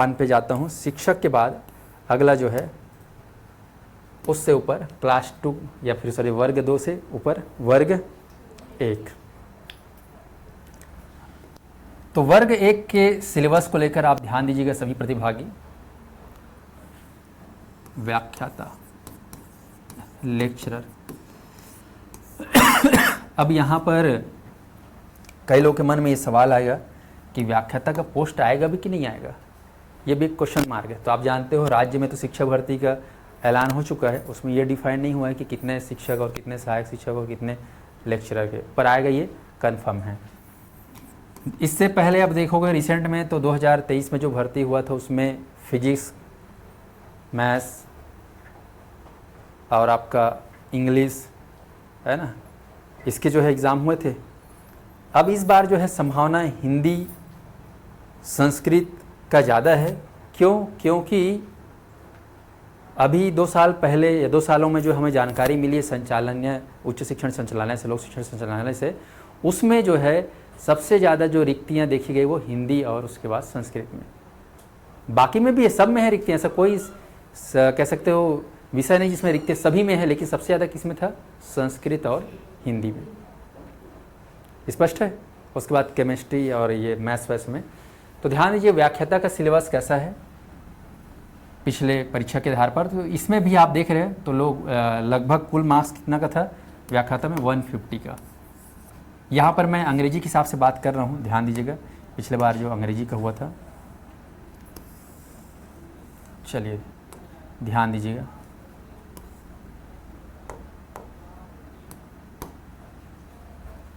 One पे जाता हूँ। शिक्षक के बाद अगला जो है उससे ऊपर क्लास 2 या फिर सॉरी वर्ग 2 से ऊपर वर्ग 1। तो वर्ग 1 के सिलेबस को लेकर आप ध्यान दीजिएगा सभी प्रतिभागी। व्याख्याता, लेक्चरर। अब यहाँ पर कई लोगों के मन में ये सवाल आएगा कि व्याख्याता का पोस्ट आएगा भी कि नहीं आएगा, ये भी एक क्वेश्चन मार्क है। तो आप जानते हो राज्य में तो शिक्षक भर्ती का ऐलान हो चुका है, उसमें ये डिफाइन नहीं हुआ है कि कितने शिक्षक और कितने सहायक शिक्षक और कितने लेक्चरर के, पर आएगा ये कंफर्म है। इससे पहले आप देखोगे रिसेंट में तो 2023 में जो भर्ती हुआ था उसमें फिजिक्स, मैथ्स और आपका इंग्लिश है ना, इसके जो है एग्ज़ाम हुए थे। अब इस बार जो है संभावना हिंदी संस्कृत का ज़्यादा है। क्यों? क्योंकि अभी 2 साल पहले या 2 सालों में जो हमें जानकारी मिली है संचालनीय उच्च शिक्षण संचालनालय से, लोक शिक्षण संचालनालय से, उसमें जो है सबसे ज़्यादा जो रिक्तियाँ देखी गई वो हिंदी और उसके बाद संस्कृत में। बाकी में भी है, सब में है रिक्तियाँ, ऐसा कोई कह सकते हो विषय नहीं जिसमें रिक्तियाँ, सभी में है, लेकिन सबसे ज़्यादा किस में था? संस्कृत और हिंदी में। स्पष्ट है? उसके बाद केमिस्ट्री और ये मैथ्स वैस में। तो ध्यान दीजिए व्याख्याता का सिलेबस कैसा है पिछले परीक्षा के आधार पर। तो इसमें भी आप देख रहे हैं तो लोग लगभग कुल मार्क्स कितना का था व्याख्याता में? 150 का। यहाँ पर मैं अंग्रेजी के हिसाब से बात कर रहा हूँ, ध्यान दीजिएगा पिछले बार जो अंग्रेजी का हुआ था। चलिए ध्यान दीजिएगा।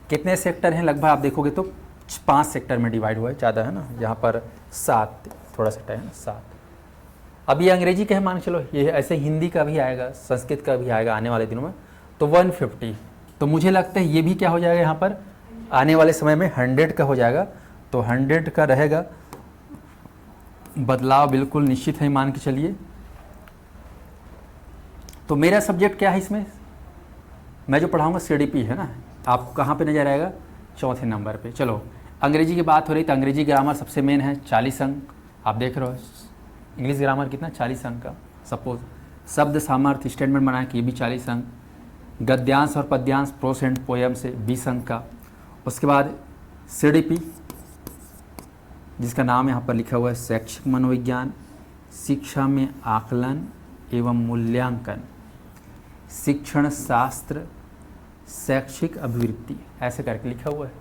कितने सेक्टर हैं? लगभग आप देखोगे तो 5 सेक्टर में डिवाइड हुआ है, ज़्यादा है ना, यहाँ पर 7 थोड़ा सेक्टर है ना, 7। अब ये अंग्रेजी का है, मान चलो ये ऐसे हिंदी का भी आएगा, संस्कृत का भी आएगा आने वाले दिनों में, तो 150। तो मुझे लगता है ये भी क्या हो जाएगा यहाँ पर आने वाले समय में 100 का हो जाएगा। तो 100 का रहेगा, बदलाव बिल्कुल निश्चित है, मान के चलिए। तो मेरा सब्जेक्ट क्या है इसमें? मैं जो पढ़ाऊँगा CDP है ना, आपको कहाँ पे नज़र आएगा? 4थे नंबर पे। चलो अंग्रेजी की बात हो रही तो अंग्रेजी ग्रामर सबसे मेन है, 40 अंक आप देख रहे हो। इंग्लिश ग्रामर कितना? 40 अंक का। सपोज शब्द सामर्थ्य स्टेटमेंट बनाए कि ये भी 40 अंक। गद्यांश और पद्यांश प्रोस एंड पोयम से 20 अंक का। उसके बाद CDP जिसका नाम यहाँ पर लिखा हुआ है शैक्षिक मनोविज्ञान, शिक्षा में आकलन एवं मूल्यांकन, शिक्षण शास्त्र, शैक्षिक अभिवृत्ति, ऐसे करके लिखा हुआ है।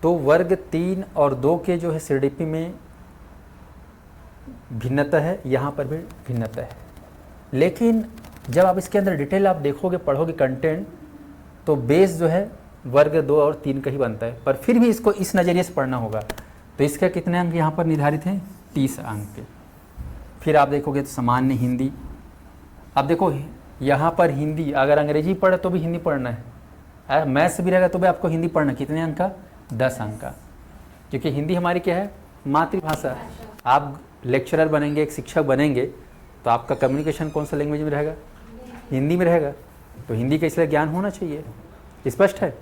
तो वर्ग 3 और 2 के जो है CDP में भिन्नता है, यहाँ पर भी भिन्नता है। लेकिन जब आप इसके अंदर डिटेल आप देखोगे, पढ़ोगे कंटेंट, तो बेस जो है वर्ग 2 और 3 का ही बनता है। पर फिर भी इसको इस नज़रिए से पढ़ना होगा। तो इसका कितने अंक यहाँ पर निर्धारित हैं? 30 अंक के। फिर आप देखोगे तो सामान्य हिंदी, अब देखो यहाँ पर हिंदी, अगर अंग्रेजी पढ़े तो भी हिंदी पढ़ना है, मैथ्स भी रहेगा तो भी आपको हिंदी पढ़ना। कितने अंक का? 10 अंक का। क्योंकि हिंदी हमारी क्या है? मातृभाषा। आप लेक्चरर बनेंगे, एक शिक्षक बनेंगे, तो आपका कम्युनिकेशन कौन सा लैंग्वेज में रहेगा? हिंदी में रहेगा। तो हिंदी का इसलिए ज्ञान होना चाहिए। स्पष्ट है?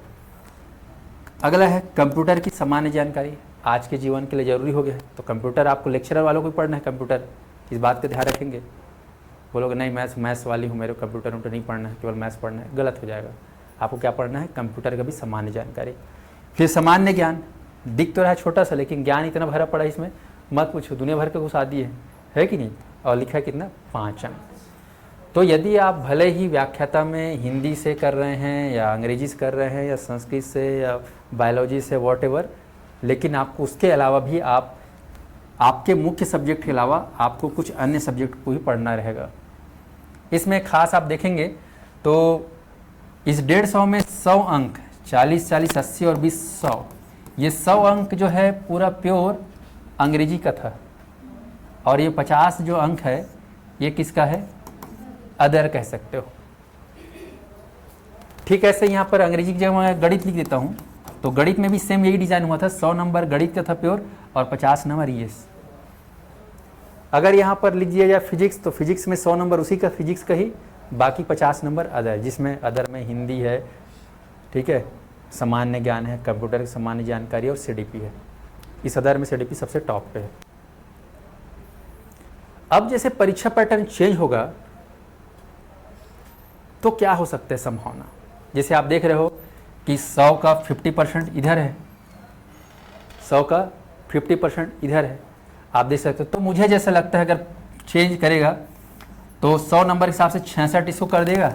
अगला है कंप्यूटर की सामान्य जानकारी, आज के जीवन के लिए ज़रूरी हो गया है। तो कंप्यूटर आपको लेक्चरर वालों को भी पढ़ना है कंप्यूटर, इस बात का ध्यान रखेंगे। बोलोगे नहीं मैथ्स वाली हूँ, मेरे कंप्यूटर नहीं पढ़ना है, केवल मैथ्स पढ़ना है, गलत हो जाएगा। आपको क्या पढ़ना है? कंप्यूटर का भी सामान्य जानकारी। फिर सामान्य ज्ञान, दिख तो रहा है छोटा सा, लेकिन ज्ञान इतना भरा पड़ा है इसमें, मत पूछो, दुनिया भर का कुछ आदि है कि नहीं। और लिखा है कितना? 5 अंक। तो यदि आप भले ही व्याख्याता में हिंदी से कर रहे हैं या अंग्रेजी से कर रहे हैं या संस्कृत से या बायोलॉजी से, वॉटेवर, लेकिन आपको उसके अलावा भी आपके मुख्य सब्जेक्ट के अलावा आपको कुछ अन्य सब्जेक्ट को भी पढ़ना रहेगा। इसमें खास आप देखेंगे तो इस 150 में 100 अंक, 40, 40, 80 और 20, 100, ये 100 अंक जो है पूरा प्योर अंग्रेजी का था। और ये 50 जो अंक है ये किसका है? अदर कह सकते हो। ठीक, ऐसे यहाँ पर अंग्रेजी की जगह मैं गणित लिख देता हूँ, तो गणित में भी सेम यही डिज़ाइन हुआ था। 100 नंबर गणित का था प्योर और 50 नंबर ये। अगर यहाँ पर लिख दिया जाए फिजिक्स, तो फिजिक्स में 100 नंबर उसी का फिजिक्स का ही, बाकी 50 नंबर अदर, जिसमें अदर में हिंदी है, ठीक है, सामान्य ज्ञान है, कंप्यूटर की सामान्य जानकारी और CDP है। इस आधार में सीडीपी सबसे टॉप पे है। अब जैसे परीक्षा पैटर्न चेंज होगा तो क्या हो सकता है संभावना, जैसे आप देख रहे हो कि 100 का 50% इधर है, 100 का 50% इधर है, आप देख सकते हो। तो मुझे जैसा लगता है अगर चेंज करेगा तो 100 नंबर के हिसाब से 66 इसको कर देगा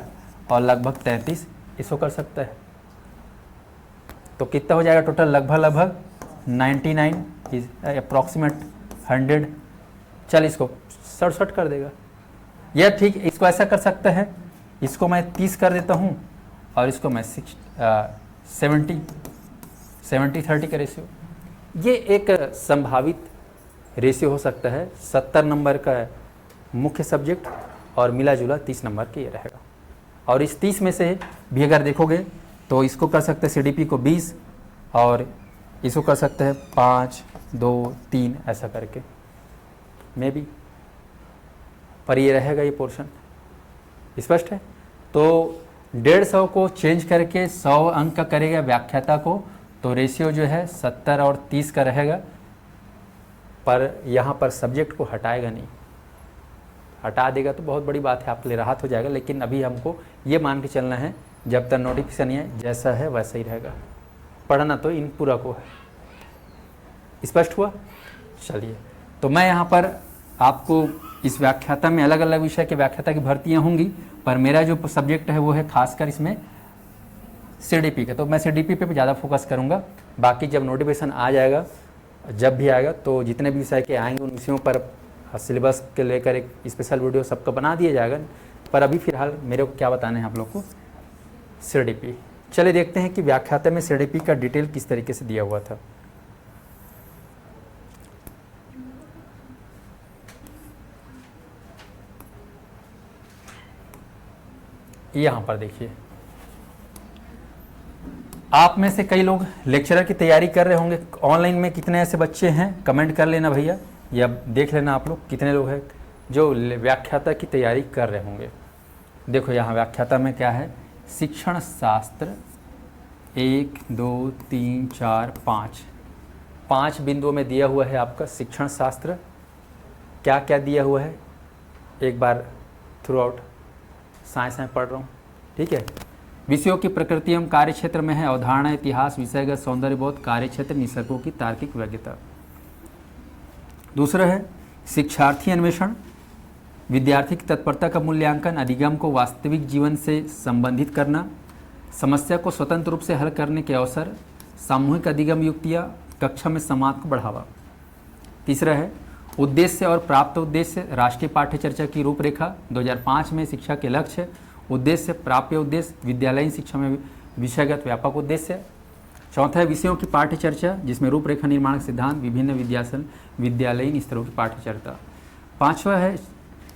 और लगभग 33 इसको कर सकता है। तो कितना हो जाएगा टोटल, लगभग 99 इज अप्रॉक्सीमेट 100। चल इसको 67 कर देगा। यह ठीक, इसको ऐसा कर सकता है, इसको मैं 30 कर देता हूँ और इसको मैं 70-30 का रेशियो, ये एक संभावित रेशियो हो सकता है। 70 नंबर का मुख्य सब्जेक्ट और मिला जुला 30 नंबर के ये रहेगा। और इस 30 में से भी अगर देखोगे तो इसको कर सकते हैं सीडीपी को 20 और इसको कर सकते हैं 5, 2, 3 ऐसा करके मे बी, पर ये रहेगा ये पोर्शन, स्पष्ट है। तो 150 को चेंज करके 100 अंक का करेगा व्याख्याता को, तो रेशियो जो है 70 और 30 का रहेगा, पर यहाँ पर सब्जेक्ट को हटाएगा नहीं। हटा देगा तो बहुत बड़ी बात है, आपके लिए राहत हो जाएगा, लेकिन अभी हमको ये मान के चलना है जब तक नोटिफिकेशन नहीं है जैसा है वैसा ही रहेगा। पढ़ना तो इन पूरा को है, स्पष्ट हुआ। चलिए, तो मैं यहाँ पर आपको इस व्याख्याता में अलग अलग विषय के व्याख्याता की भर्तियाँ होंगी, पर मेरा जो सब्जेक्ट है वो है खासकर इसमें सीडीपी का, तो मैं सीडीपी पे ज़्यादा फोकस करूँगा। बाकी जब नोटिफिकेशन आ जाएगा, जब भी आएगा, तो जितने भी विषय के आएंगे उन विषयों पर सिलेबस के लेकर एक स्पेशल वीडियो सबका बना दिया जाएगा। पर अभी फिलहाल मेरे को क्या बताना है आप लोग को, सीडीपी। चलिए देखते हैं कि व्याख्याता में सीडीपी का डिटेल किस तरीके से दिया हुआ था। यहाँ पर देखिए, आप में से कई लोग लेक्चरर की तैयारी कर रहे होंगे। ऑनलाइन में कितने ऐसे बच्चे हैं कमेंट कर लेना भैया, या देख लेना आप लोग कितने लोग हैं जो व्याख्याता की तैयारी कर रहे होंगे। देखो यहाँ व्याख्याता में क्या है, शिक्षण शास्त्र 1, 2, 3, 4, 5 बिंदुओं में दिया हुआ है आपका शिक्षण शास्त्र। क्या क्या दिया हुआ है एक बार थ्रू आउट साइंस में पढ़ रहा हूँ, ठीक है। विषयों की प्रकृति एवं कार्य क्षेत्र में है अवधारणा, इतिहास, विषयगत, सौंदर्यबोध, कार्य क्षेत्र, निसर्गों की तार्किक वैज्ञता। दूसरा है शिक्षार्थी अन्वेषण, विद्यार्थी की तत्परता का मूल्यांकन, अधिगम को वास्तविक जीवन से संबंधित करना, समस्या को स्वतंत्र रूप से हल करने के अवसर, सामूहिक अधिगम युक्तियाँ, कक्षा में संवाद को बढ़ावा। तीसरा है उद्देश्य और प्राप्त उद्देश्य, राष्ट्रीय पाठ्य चर्चा की रूपरेखा 2005 में शिक्षा के लक्ष्य, उद्देश्य, प्राप्य उद्देश्य, विद्यालयीन शिक्षा में विषयगत व्यापक उद्देश्य। चौथा है विषयों की पाठ्य चर्चा, जिसमें रूपरेखा निर्माण सिद्धांत, विभिन्न विद्यालयीन स्तरों की पाठ्य चर्चा। पांचवा है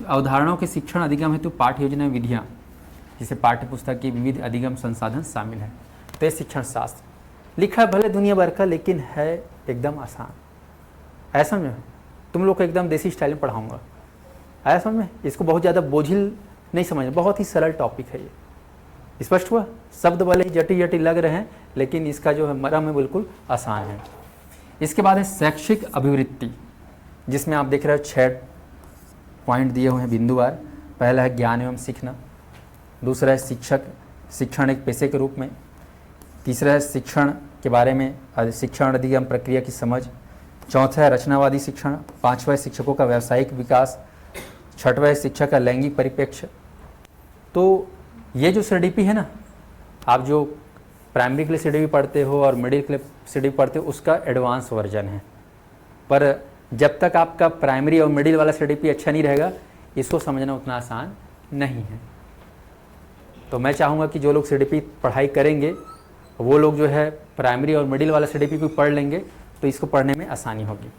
अवधारणाओं के शिक्षण अधिगम हेतु पाठ्य योजना विधियाँ, जिसे पाठ्य पुस्तक की विविध अधिगम संसाधन शामिल हैं। तो ये शिक्षण शास्त्र लिखा है भले दुनिया भर का, लेकिन है एकदम आसान। ऐसा में तुम लोग को एकदम देसी स्टाइल में पढ़ाऊँगा, ऐसा में इसको बहुत ज़्यादा बोझिल नहीं समझना, बहुत ही सरल टॉपिक है ये। स्पष्ट हुआ, शब्द भले ही जटिल लग रहे हैं, लेकिन इसका जो है मर्म है बिल्कुल आसान है। इसके बाद है शैक्षिक अभिवृत्ति, जिसमें आप देख रहे हो 6 पॉइंट दिए हुए हैं बिंदुवार। पहला है ज्ञान एवं सीखना, दूसरा है शिक्षण एक पेशे के रूप में, तीसरा है शिक्षण के बारे में शिक्षण अधिगम प्रक्रिया की समझ, चौथा है रचनावादी शिक्षण, पांचवा है शिक्षकों का व्यावसायिक विकास, छठवा है शिक्षा का लैंगिक परिप्रेक्ष्य। तो ये जो सीडीपी है ना, आप जो प्राइमरी के लिए सीडीपी पढ़ते हो और मिडिल के लिए सीडीपी पढ़ते हो, उसका एडवांस वर्जन है। पर जब तक आपका प्राइमरी और मिडिल वाला सीडीपी अच्छा नहीं रहेगा, इसको समझना उतना आसान नहीं है। तो मैं चाहूँगा कि जो लोग सीडीपी पढ़ाई करेंगे वो लोग जो है प्राइमरी और मिडिल वाला सीडीपी को पढ़ लेंगे, तो इसको पढ़ने में आसानी होगी।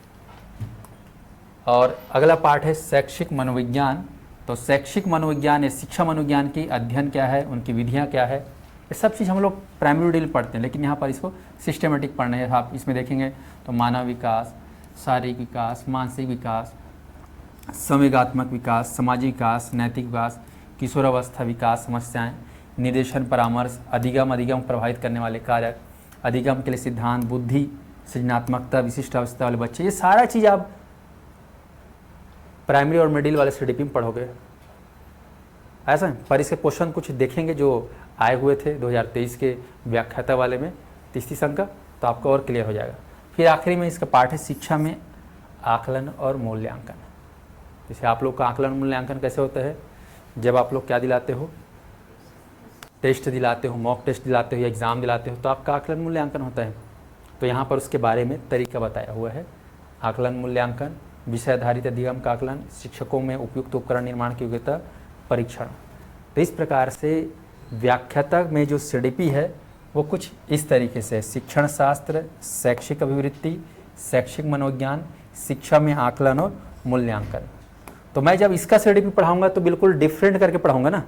और अगला पार्ट है शैक्षिक मनोविज्ञान। तो शैक्षिक मनोविज्ञान या शिक्षा मनोविज्ञान की अध्ययन क्या है, उनकी विधियाँ क्या है, ये सब चीज़ हम लोग प्राइमरी मिडिल पढ़ते हैं, लेकिन यहाँ पर इसको सिस्टमेटिक पढ़ना है। आप इसमें देखेंगे तो मानव विकास, शारीरिक विकास, मानसिक विकास, संवेगात्मक विकास, सामाजिक विकास, नैतिक विकास, किशोरावस्था विकास समस्याएं, निर्देशन परामर्श, अधिगम प्रभावित करने वाले कारक, अधिगम के लिए सिद्धांत, बुद्धि सृजनात्मकता, विशिष्ट अवस्था वाले बच्चे, ये सारा चीज़ आप प्राइमरी और मिडिल वाले सीडीपी में पढ़ोगे, ऐसा है। पर इसके क्वेश्चन कुछ देखेंगे जो आए हुए थे 2023 के व्याख्याता वाले में, तीसरी संघ का, तो आपको और क्लियर हो जाएगा। फिर आखिरी में इसका पाठ है शिक्षा में आकलन और मूल्यांकन। जैसे आप लोग का आकलन मूल्यांकन कैसे होता है, जब आप लोग क्या दिलाते हो, टेस्ट दिलाते हो, मॉक टेस्ट दिलाते हो या एग्ज़ाम दिलाते हो, तो आपका आकलन मूल्यांकन होता है। तो यहाँ पर उसके बारे में तरीका बताया हुआ है। आकलन मूल्यांकन, विषय आधारित अधिगम का आकलन, शिक्षकों में उपयुक्त उपकरण निर्माण की योग्यता, परीक्षण। तो इस प्रकार से व्याख्याता में जो सीडीपी है वो कुछ इस तरीके से, शिक्षण शास्त्र, शैक्षिक अभिवृत्ति, शैक्षिक मनोविज्ञान, शिक्षा में आकलन और मूल्यांकन। तो मैं जब इसका सीडीपी पढ़ाऊंगा तो बिल्कुल डिफरेंट करके पढ़ाऊंगा ना,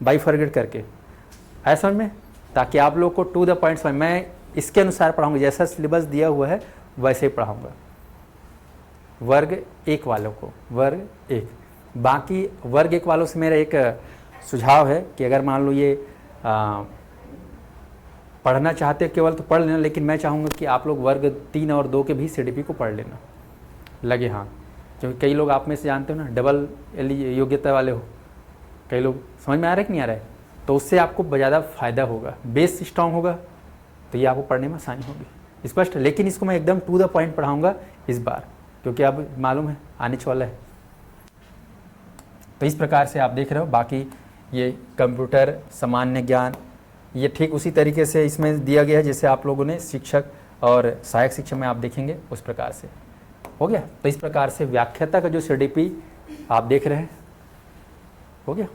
बाइफरगेट करके, ऐसा में, ताकि आप लोग को टू द पॉइंट्स मैं इसके अनुसार पढ़ाऊंगा, जैसा सिलेबस दिया हुआ है वैसे ही पढ़ाऊंगा वर्ग 1 वालों को, वर्ग 1। बाकी वर्ग 1 वालों से मेरा एक सुझाव है कि अगर मान लो ये पढ़ना चाहते हो केवल तो पढ़ लेना, लेकिन मैं चाहूँगा कि आप लोग वर्ग 3 और 2 के भी सीडीपी को पढ़ लेना लगे हाँ, क्योंकि कई लोग आप में से जानते हो ना डबल योग्यता वाले हो, कई लोग, समझ में आ रहा है कि नहीं आ रहा है, तो उससे आपको ज़्यादा फायदा होगा, बेस स्ट्रांग होगा तो ये आपको पढ़ने में आसानी होगी, स्पष्ट। लेकिन इसको मैं एकदम टू द पॉइंट पढ़ाऊँगा इस बार, क्योंकि अब मालूम है आने वाला है। तो इस प्रकार से आप देख रहे हो। बाकी ये कंप्यूटर, सामान्य ज्ञान, ये ठीक उसी तरीके से इसमें दिया गया है जैसे आप लोगों ने शिक्षक और सहायक शिक्षक में आप देखेंगे उस प्रकार से हो गया। तो इस प्रकार से व्याख्याता का जो सीडीपी आप देख रहे हैं हो गया।